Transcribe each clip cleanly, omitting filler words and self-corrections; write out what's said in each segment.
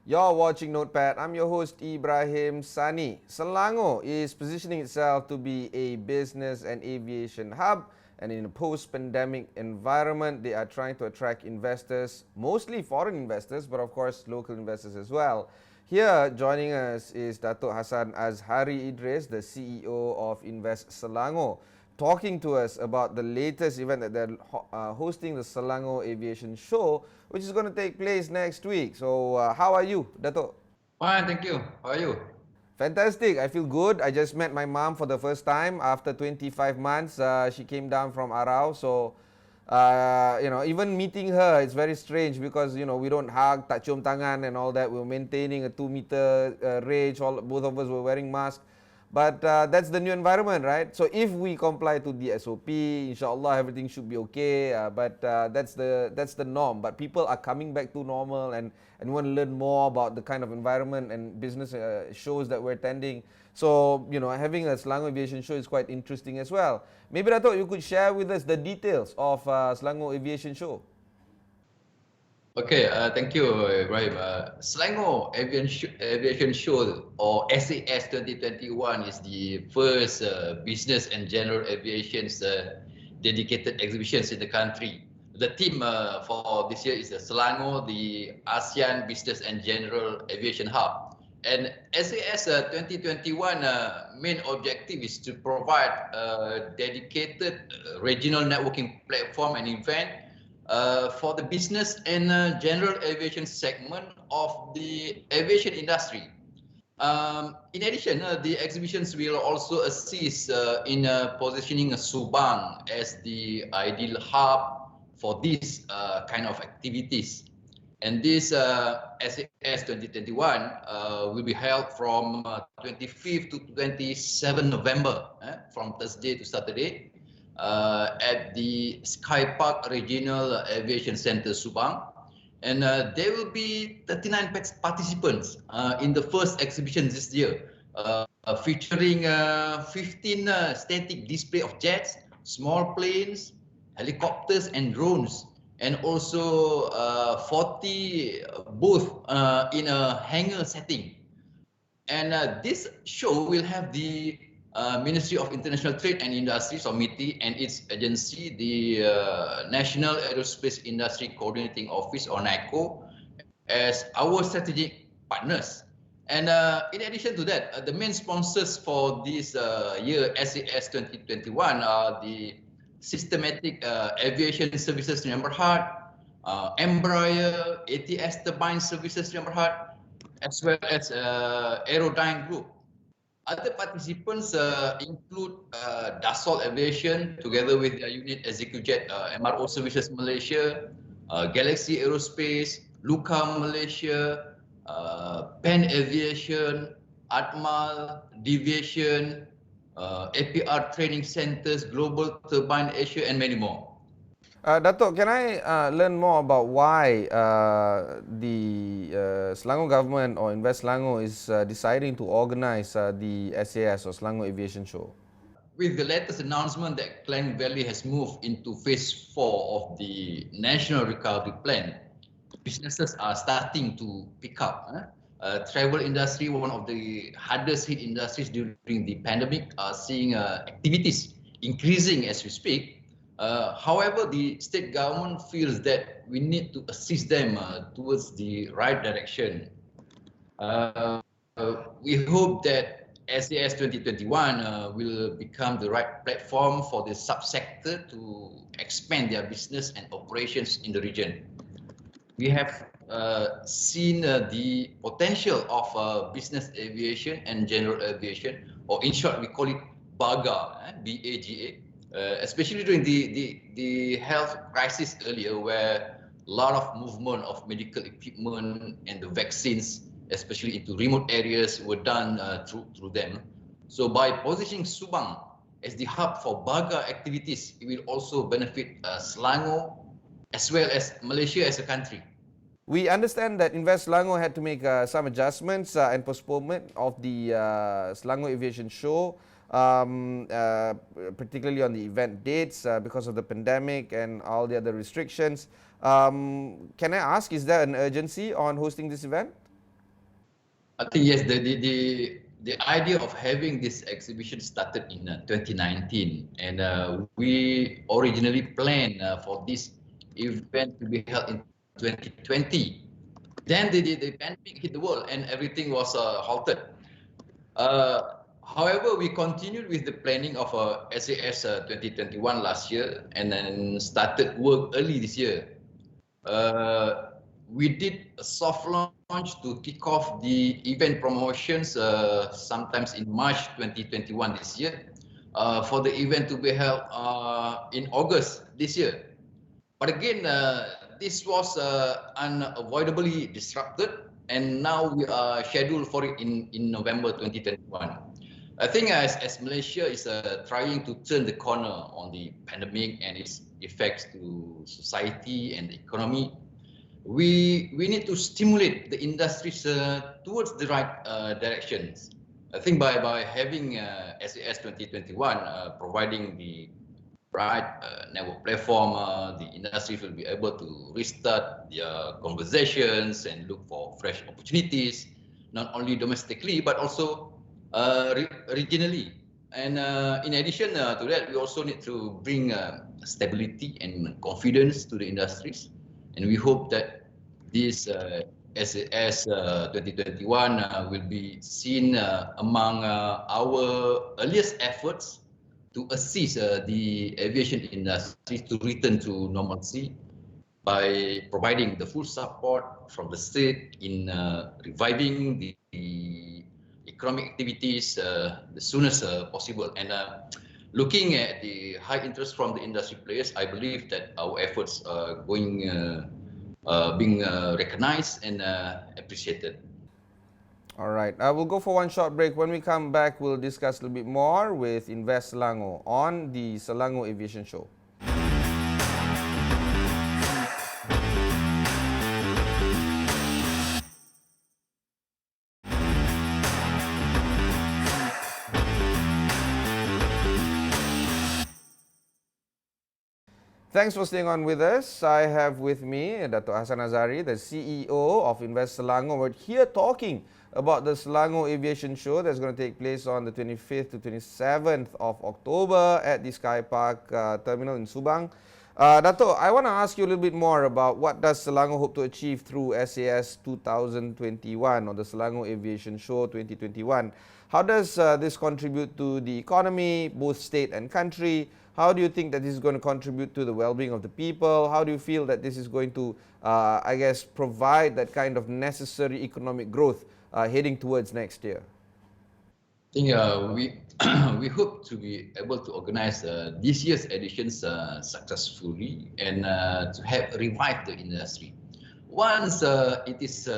You're watching Notepad. I'm your host, Ibrahim Sani. Selangor is positioning itself to be a business and aviation hub, and in a post-pandemic environment, they are trying to attract investors, mostly foreign investors, but of course, local investors as well. Here, joining us is Datuk Hasan Azhari Idris, the CEO of Invest Selangor, talking to us about the latest event that they're hosting, the Selangor Aviation Show, which is going to take place next week. So, how are you, Dato? Fine, thank you. How are you? Fantastic. I feel good. I just met my mom for the first time after 25 months. She came down from Arau. So, even meeting her, it's very strange because, we don't hug, tak cium tangan and all that. We're maintaining a 2 meter range. Both of us were wearing masks. But that's the new environment, right? So if we comply to the SOP, inshallah, everything should be okay. But that's the norm. But people are coming back to normal and want to learn more about the kind of environment and business shows that we're attending. So having a Selangor Aviation Show is quite interesting as well. Maybe I thought you could share with us the details of Selangor Aviation Show. Okay, thank you, Ibrahim. Selangor Aviation Show, or SAS 2021, is the first business and general aviation dedicated exhibitions in the country. The theme for this year is Selangor, the ASEAN Business and General Aviation Hub. And SAS 2021 main objective is to provide a dedicated regional networking platform and event for the business and general aviation segment of the aviation industry. In addition, the exhibitions will also assist in positioning Subang as the ideal hub for these kind of activities. And this SAS 2021 will be held from 25th to 27 November, from Thursday to Saturday, at the Sky Park Regional Aviation Center, Subang. And there will be 39 participants in the first exhibition this year, featuring 15 static display of jets, small planes, helicopters and drones, and also 40 booths in a hangar setting. And this show will have the Ministry of International Trade and Industries, or MITI, and its agency, the National Aerospace Industry Coordinating Office, or NAICO, as our strategic partners. And in addition to that, the main sponsors for this year, SAS 2021, are the Systematic Aviation Services Neighborhood, Embraer, ATS Turbine Services Neighborhood, as well as Aerodyne Group. Other participants include Dassault Aviation, together with their unit Execujet MRO Services Malaysia, Galaxy Aerospace, Luka Malaysia, Pen Aviation, Atmal, Deviation, APR Training Centers, Global Turbine Asia, and many more. Datuk, can I learn more about why the Selangor government or Invest Selangor is deciding to organize the SAS or Selangor Aviation Show? With the latest announcement that Klang Valley has moved into phase 4 of the National Recovery Plan, businesses are starting to pick up. Travel industry, one of the hardest hit industries during the pandemic, are seeing activities increasing as we speak. However, the state government feels that we need to assist them towards the right direction. We hope that SAS 2021 will become the right platform for the subsector to expand their business and operations in the region. We have seen the potential of business aviation and general aviation, or in short, we call it BAGA, BAGA, especially during the health crisis earlier, where a lot of movement of medical equipment and the vaccines, especially into remote areas, were done through them. So by positioning Subang as the hub for BAGA activities, it will also benefit Selangor as well as Malaysia as a country. We understand that Invest Selangor had to make some adjustments and postponement of the Selangor Aviation Show, particularly on the event dates because of the pandemic and all the other restrictions. Can I ask, is there an urgency on hosting this event? I think yes, the idea of having this exhibition started in 2019, and we originally planned for this event to be held in 2020. Then the pandemic hit the world, and everything was halted. However, we continued with the planning of SAS 2021 last year, and then started work early this year. We did a soft launch to kick off the event promotions sometimes in March 2021 this year, for the event to be held in August this year. But again, this was unavoidably disrupted, and now we are scheduled for it in November 2021. I think as Malaysia is trying to turn the corner on the pandemic and its effects to society and the economy, we need to stimulate the industries towards the right directions. I think by having SAS 2021 providing the right network platform, the industry will be able to restart their conversations and look for fresh opportunities, not only domestically but also regionally. And in addition to that, we also need to bring stability and confidence to the industries. And we hope that this SAS 2021 will be seen among our earliest efforts to assist the aviation industry to return to normalcy by providing the full support from the state in reviving the economic activities the soonest possible. And looking at the high interest from the industry players, I believe that our efforts are being recognized and appreciated. All right, we'll go for one short break. When we come back, we'll discuss a little bit more with Invest Selangor on the Selangor Aviation Show. Thanks for staying on with us. I have with me Datuk Hasan Azhari, the CEO of Invest Selangor. We're here talking about the Selangor Aviation Show that's going to take place on the 25th to 27th of October at the Sky Park Terminal in Subang. Datuk, I want to ask you a little bit more about what does Selangor hope to achieve through SAS 2021 or the Selangor Aviation Show 2021. How does this contribute to the economy, both state and country? How do you think that this is going to contribute to the well-being of the people? How do you feel that this is going to, I guess, provide that kind of necessary economic growth heading towards next year? I think we hope to be able to organize this year's editions successfully and to have revived the industry. Once it is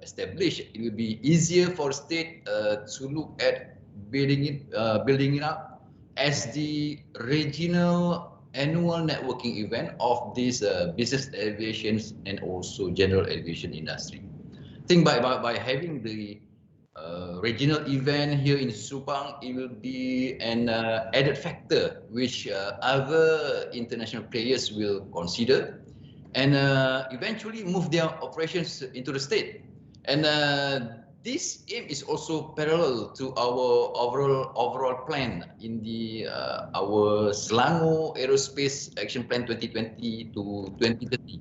established, it will be easier for state to look at building it up as the regional annual networking event of this business aviation and also general aviation industry. I think by having the regional event here in Subang, it will be an added factor which other international players will consider and eventually move their operations into the state. And this aim is also parallel to our overall plan in the our Selangor Aerospace Action Plan 2020 to 2030.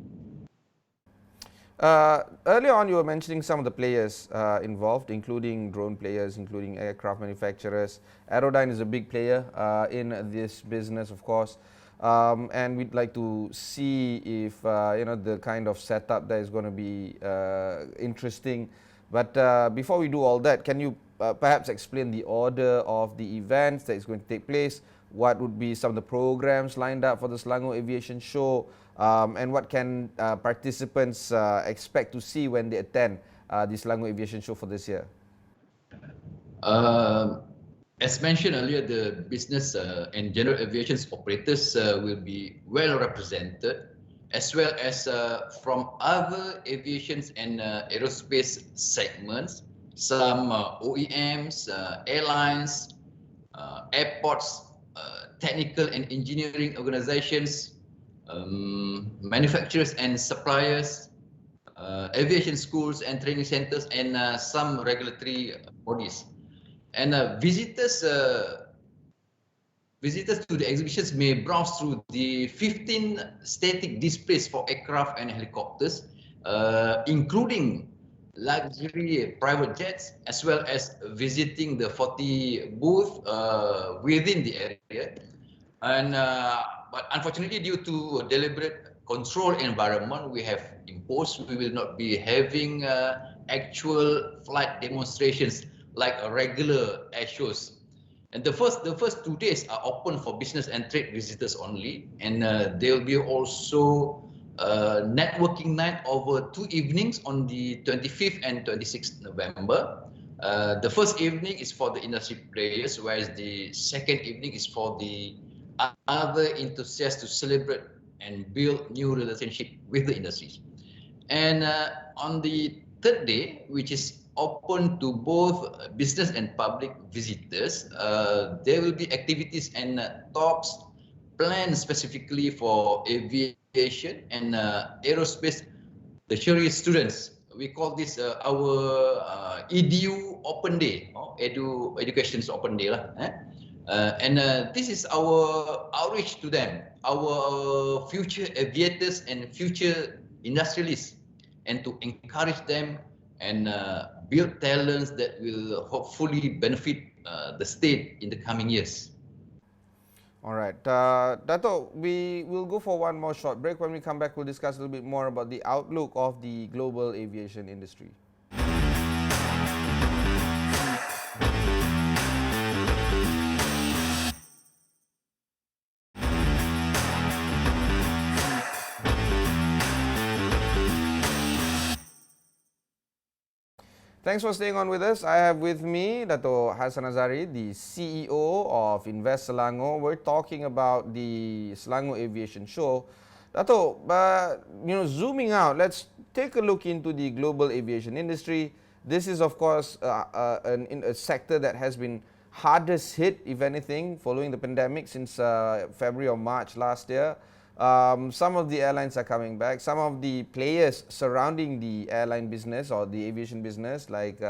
Earlier on, you were mentioning some of the players involved, including drone players, including aircraft manufacturers. Aerodyne is a big player in this business, of course. And we'd like to see if the kind of setup that is going to be interesting. But before we do all that, can you perhaps explain the order of the events that is going to take place? What would be some of the programs lined up for the Selangor Aviation Show? And what can participants expect to see when they attend the Selangor Aviation Show for this year? As mentioned earlier, the business and general aviation operators will be well represented, as well as from other aviation and aerospace segments, some OEMs, airlines, airports, technical and engineering organizations, manufacturers and suppliers, aviation schools and training centers, and some regulatory bodies. And visitors to the exhibitions may browse through the 15 static displays for aircraft and helicopters, including luxury private jets, as well as visiting the 40 booth within the area. And but unfortunately, due to deliberate control environment we have imposed, we will not be having actual flight demonstrations like a regular air shows. And the first 2 days are open for business and trade visitors only, and there will be also networking night over 2 evenings on the 25th and 26th November. The first evening is for the industry players, whereas the second evening is for the other enthusiasts to celebrate and build new relationship with the industries. And on the third day, which is open to both business and public visitors, there will be activities and talks planned specifically for aviation and aerospace tertiary students. We call this our EDU Open Day, Education's Open Day lah. And this is our outreach to them, our future aviators and future industrialists, and to encourage them and build talents that will hopefully benefit the state in the coming years. All right. Dato, we will go for one more short break. When we come back, we'll discuss a little bit more about the outlook of the global aviation industry. Thanks for staying on with us. I have with me Datuk Hasan Azhari, the CEO of Invest Selangor. We're talking about the Selangor Aviation Show. Datuk, zooming out, let's take a look into the global aviation industry. This is, of course, a sector that has been hardest hit, if anything, following the pandemic since February or March last year. Some of the airlines are coming back. Some of the players surrounding the airline business or the aviation business, like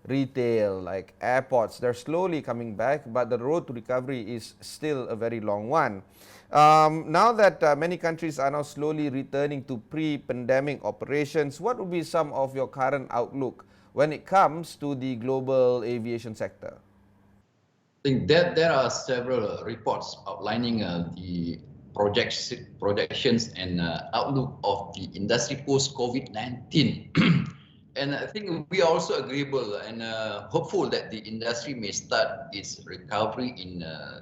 retail, like airports, they're slowly coming back, but the road to recovery is still a very long one. Now that many countries are now slowly returning to pre-pandemic operations, what would be some of your current outlook when it comes to the global aviation sector? I think that there are several reports outlining the projections and outlook of the industry post-COVID-19. And I think we are also agreeable and hopeful that the industry may start its recovery in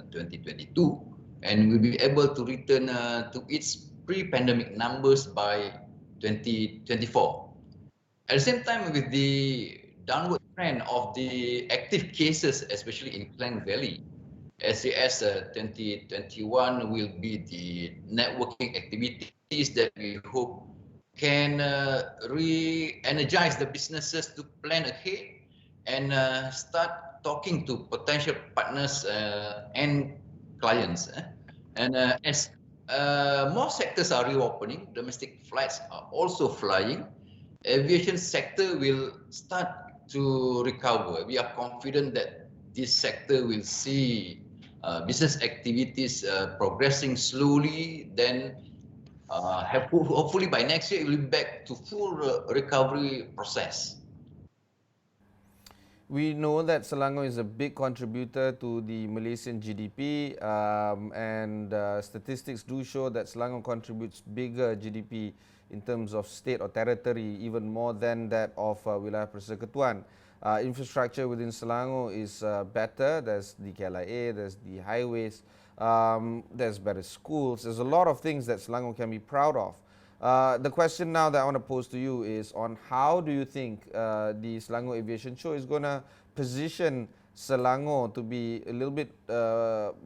2022 and will be able to return to its pre-pandemic numbers by 2024. At the same time, with the downward trend of the active cases, especially in Klang Valley, SAS 2021 will be the networking activities that we hope can re-energize the businesses to plan ahead and start talking to potential partners and clients. And as more sectors are reopening, domestic flights are also flying, aviation sector will start to recover. We are confident that this sector will see business activities progressing slowly, then hopefully by next year it will be back to full recovery process. We know that Selangor is a big contributor to the Malaysian GDP, and statistics do show that Selangor contributes bigger GDP in terms of state or territory, even more than that of Wilayah Persekutuan. Infrastructure within Selangor is better. There's the KLIA, there's the highways, there's better schools. There's a lot of things that Selangor can be proud of. The question now that I want to pose to you is on how do you think the Selangor Aviation Show is going to position Selangor to be a little bit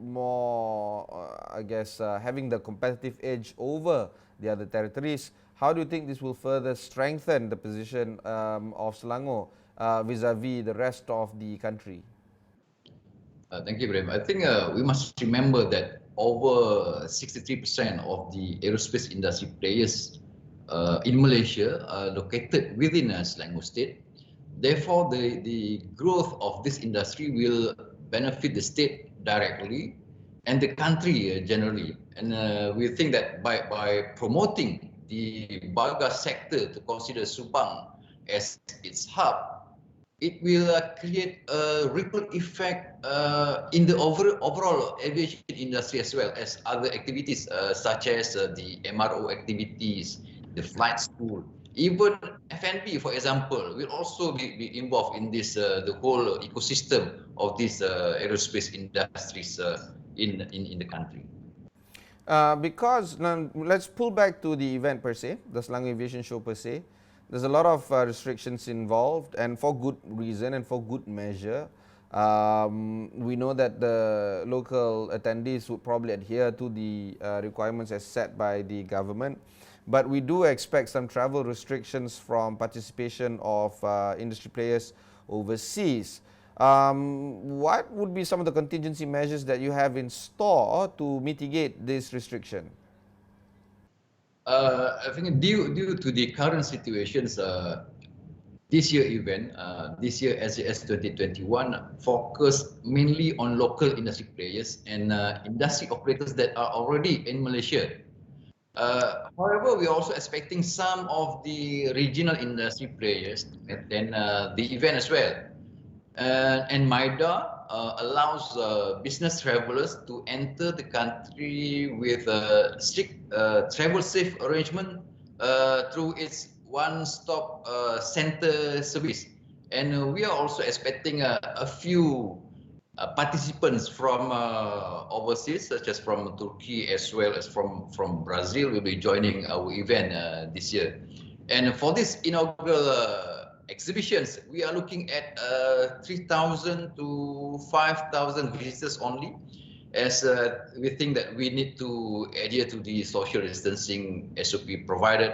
more, having the competitive edge over the other territories. How do you think this will further strengthen the position of Selangor vis-a-vis the rest of the country? Thank you, Ibrahim. I think we must remember that over 63% of the aerospace industry players in Malaysia located within Selangor State. Therefore, the growth of this industry will benefit the state directly and the country generally. And we think that by promoting the biogas sector to consider Subang as its hub, it will create a ripple effect in the overall aviation industry as well as other activities such as the MRO activities, the flight school, even F&B, for example, will also be involved in this the whole ecosystem of these aerospace industries in the country. Because now, let's pull back to the event per se, the Selangor Aviation Show per se. There's a lot of restrictions involved, and for good reason and for good measure. We know that the local attendees would probably adhere to the requirements as set by the government, but we do expect some travel restrictions from participation of industry players overseas. What would be some of the contingency measures that you have in store to mitigate this restriction? I think due to the current situations, this year event, this year SAS 2021 focus mainly on local industry players and industry operators that are already in Malaysia. However, we are also expecting some of the regional industry players to attend the event as well. And MIDA allows business travelers to enter the country with a strict travel safe arrangement through its one-stop center service. And we are also expecting a few participants from overseas, such as from Turkey as well as from Brazil, will be joining our event this year. And for this inaugural exhibitions, we are looking at 3,000 to 5,000 visitors only, as we think that we need to adhere to the social distancing SOP provided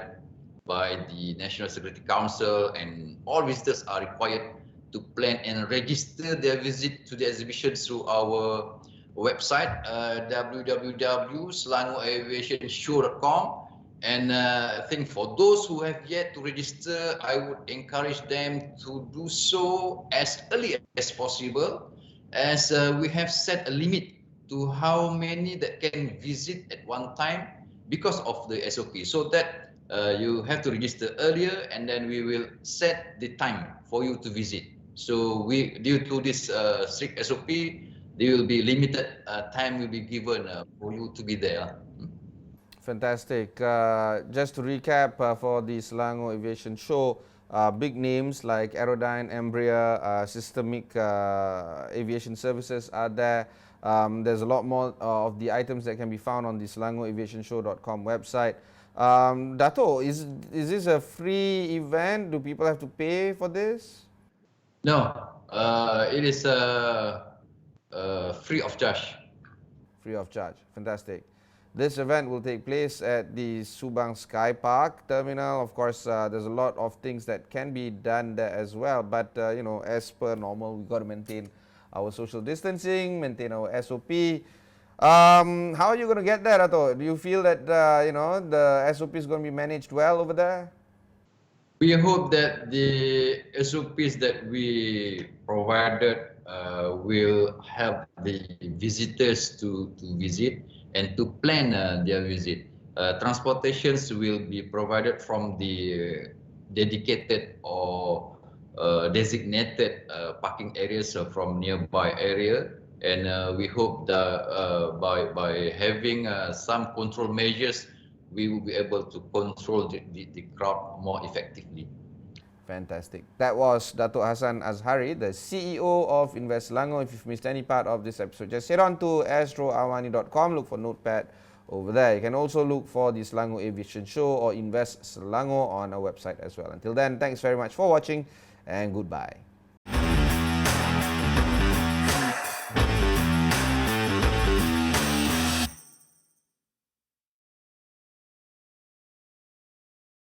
by the National Security Council, and all visitors are required to plan and register their visit to the exhibition through our website, www.selangoraviationshow.com. And I think for those who have yet to register, I would encourage them to do so as early as possible, as we have set a limit to how many that can visit at one time because of the SOP. So that you have to register earlier, and then we will set the time for you to visit. So due to this strict SOP, there will be limited time will be given for you to be there. Fantastic. Just to recap for the Selangor Aviation Show, big names like Aerodyne, Embraer, Systemic Aviation Services are there. There's a lot more of the items that can be found on the SelangoraviationShow.com website. Dato, is this a free event? Do people have to pay for this? No, it is free of charge. Free of charge. Fantastic. This event will take place at the Subang Sky Park terminal. Of course, there's a lot of things that can be done there as well. But, you know, as per normal, we've got to maintain our social distancing, maintain our SOP. How are you going to get there, Dato? Do you feel that, you know, the SOP is going to be managed well over there? We hope that the SOPs that we provided will help the visitors to visit and to plan their visit. Transportations will be provided from the dedicated or designated parking areas from nearby area, and we hope that by having some control measures, we will be able to control the crowd more effectively. Fantastic. That was Datuk Hasan Azhari, the CEO of Invest Selangor. If you've missed any part of this episode, just head on to astroawani.com, look for Notepad over there. You can also look for the Selangor Aviation Show or Invest Selangor on our website as well. Until then, thanks very much for watching and goodbye.